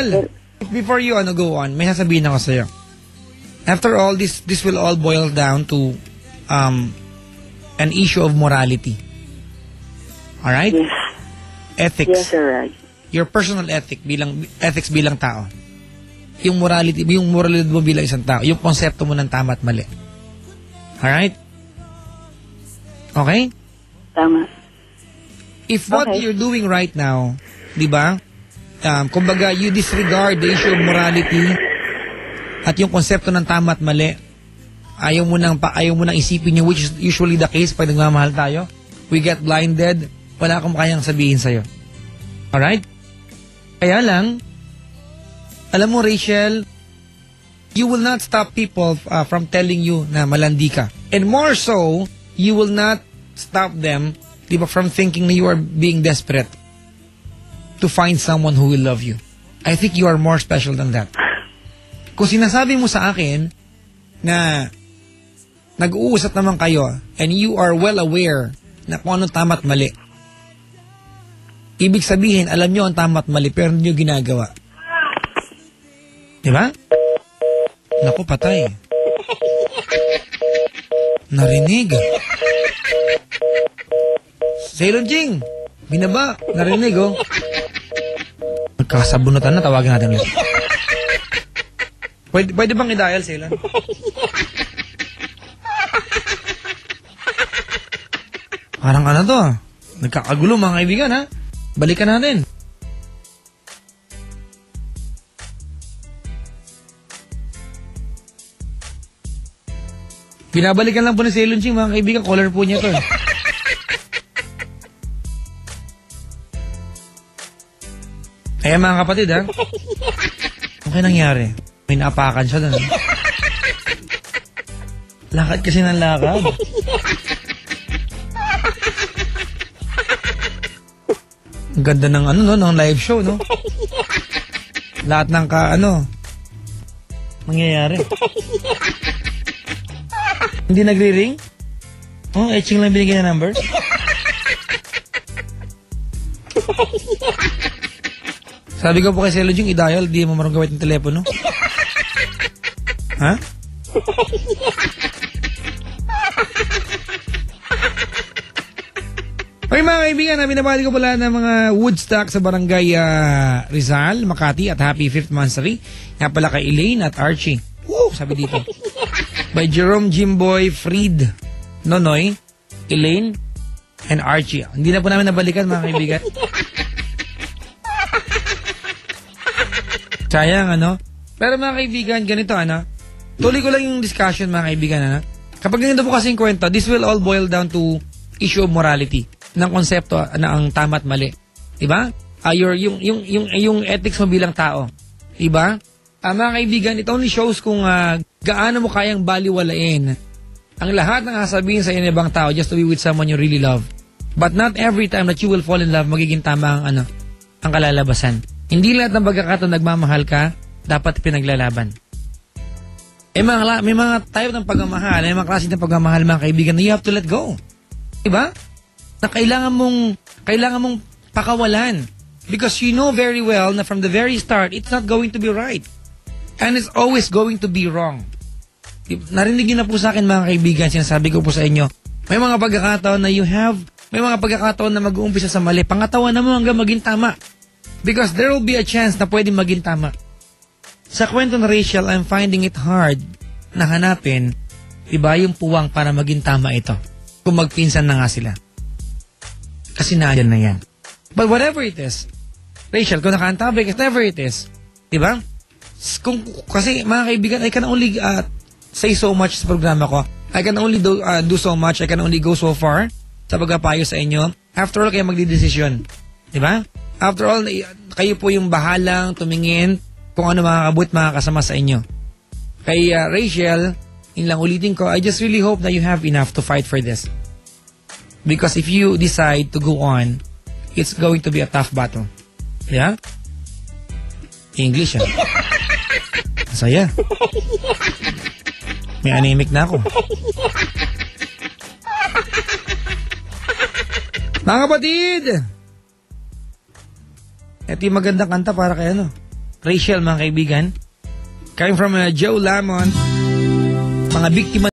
Rachel, before you go on, may sasabihin ako sa'yo. After all, this will all boil down to an issue of morality. Alright? Yes. Ethics. Yes, sir. Right. Your personal ethics bilang tao. Yung morality mo bilang isang tao. Yung konsepto mo ng tama at mali. Alright? Okay? Tama. If what you're doing right now, di ba, kumbaga, you disregard the issue of morality at yung konsepto ng tama at mali, ayaw mo nang isipin yung which is usually the case pag nagmamahal tayo, we get blinded, wala akong kayang sabihin sa'yo. Alright? Kaya lang, alam mo, Rachel, you will not stop people from telling you na malandi ka. And more so, you will not stop them, diba, from thinking na you are being desperate to find someone who will love you. I think you are more special than that. Kung sinasabi mo sa akin na nag-uusap naman kayo and you are well aware na kung anong tama at mali, ibig sabihin, alam nyo ang tama at mali pero hindi nyo ginagawa. Diba? Naku, patay. Narinig. Sailor Jing, binaba. Narinig, oh. Magkakasabunutan na, tawagin natin ulit. Pwede bang i-dial, Sailor? Parang ano to, nagkakagulo mga kaibigan, ha? Balikan natin. Binabalikan lang po ni Sailor Jing, mga kaibigan, caller po niya to. Kaya mga kapatid, ha? Okay nangyari. May naapakan siya doon. Lakad kasi ng lakad. Ang ganda ng ng live show, no? Lahat ng mangyayari. Hindi nagri-ring? Oh, etching lang binigyan na number? Sabi ko po kay Sailor Jing, i-dial, di mo marunong gawin ng telepono. Ha? Okay mga kaibigan, binabati ko pala ng mga Woodstock sa Barangay Rizal, Makati at happy 5th monthsary. Nga pala kay Elaine at Archie. Woo! Sabi dito. By Jerome Jimboy, Fried, Nonoy, Elaine, and Archie. Hindi na po namin nabalikan mga kaibigan. Sayang, Pero mga kaibigan, ganito, tuloy ko lang yung discussion, mga kaibigan, Kapag ganito po kasing kwento, this will all boil down to issue of morality, ng konsepto na ang tama at mali. Diba? Yung ethics mo bilang tao. Diba? Mga kaibigan, it only shows kung gaano mo kayang baliwalain ang lahat ng sasabihin sa ibang tao just to be with someone you really love. But not every time that you will fall in love, magiging tama ang kalalabasan. Hindi lahat ng pagkakataon nagmamahal ka, dapat pinaglalaban. May mga type ng pagmamahal, may mga klase ng pagmamahal, mga kaibigan, na you have to let go. Diba? Na kailangan mong pakawalan. Because you know very well na from the very start, it's not going to be right. And it's always going to be wrong. Narinig niyo na po sa akin, mga kaibigan, sinasabi ko po sa inyo, may mga pagkakataon na may mga pagkakataon na mag-uumpisa sa mali, pangatawan na mo hanggang maging tama. Because there will be a chance na pwedeng maging tama. Sa kwento ng Rachel, I'm finding it hard na hanapin, diba, yung puwang para maging tama ito. Kung magpinsan na nga sila. Kasi nandiyan na yan. But whatever it is, Rachel, kung nakaantabay, whatever it is, diba? Kasi mga kaibigan, I can only say so much sa programa ko. I can only do so much. I can only go so far sa pagpapayo sa inyo. After all, kayo magdidesisyon. Diba? After all, kayo po yung bahalang tumingin kung ano makakabut, makakasama sa inyo. Kay Rachel, yun lang ulitin ko, I just really hope that you have enough to fight for this. Because if you decide to go on, it's going to be a tough battle. Yeah? English, Masaya. May anemic na ako. Mga kapatid! Ito yung magandang kanta para kay Rachel, mga kaibigan. Coming from Joe Lamont, mga biktima